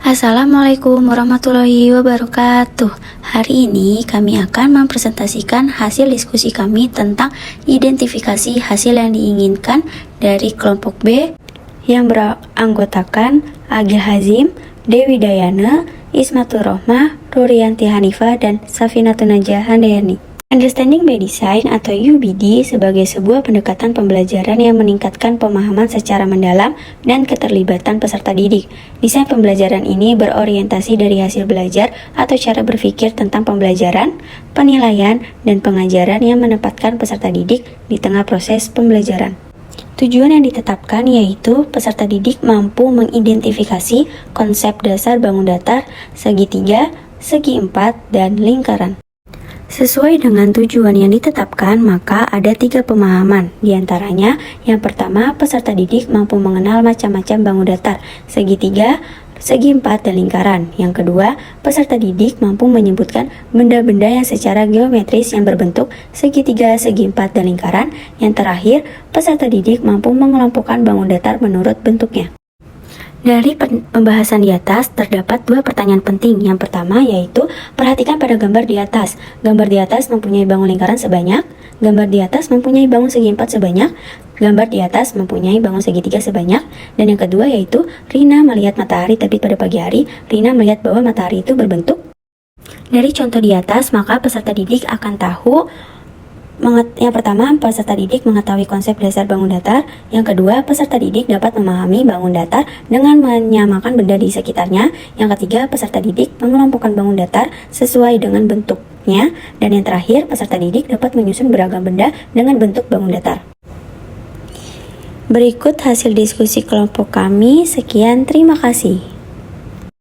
Assalamualaikum warahmatullahi wabarakatuh. Hari ini kami akan mempresentasikan hasil diskusi kami tentang identifikasi hasil yang diinginkan dari kelompok B yang beranggotakan Agil Hazim, Dewi Dayana, Ismatul Rohmah, Rurianti Hanifah, dan Safinatun Najah Handayani. Understanding by Design atau UBD sebagai sebuah pendekatan pembelajaran yang meningkatkan pemahaman secara mendalam dan keterlibatan peserta didik. Desain pembelajaran ini berorientasi dari hasil belajar atau cara berpikir tentang pembelajaran, penilaian, dan pengajaran yang menempatkan peserta didik di tengah proses pembelajaran. Tujuan yang ditetapkan yaitu peserta didik mampu mengidentifikasi konsep dasar bangun datar, segitiga, segi empat, dan lingkaran. Sesuai dengan tujuan yang ditetapkan, maka ada 3 pemahaman. Di antaranya, yang pertama, peserta didik mampu mengenal macam-macam bangun datar, segitiga, segi empat, dan lingkaran. Yang kedua, peserta didik mampu menyebutkan benda-benda yang secara geometris yang berbentuk segitiga, segi empat, dan lingkaran. Yang terakhir, peserta didik mampu mengelompokkan bangun datar menurut bentuknya. Dari pembahasan di atas, terdapat 2 pertanyaan penting. Yang pertama yaitu, perhatikan pada gambar di atas. Gambar di atas mempunyai bangun lingkaran sebanyak, gambar di atas mempunyai bangun segi empat sebanyak, gambar di atas mempunyai bangun segitiga sebanyak. Dan yang kedua yaitu, Rina melihat matahari terbit pada pagi hari. Rina melihat bahwa matahari itu berbentuk. Dari contoh di atas, maka peserta didik akan tahu. Yang pertama, peserta didik mengetahui konsep dasar bangun datar. Yang kedua, peserta didik dapat memahami bangun datar dengan menyamakan benda di sekitarnya. Yang ketiga, peserta didik mengelompokkan bangun datar sesuai dengan bentuknya. Dan yang terakhir, peserta didik dapat menyusun beragam benda dengan bentuk bangun datar. Berikut hasil diskusi kelompok kami. Sekian, terima kasih.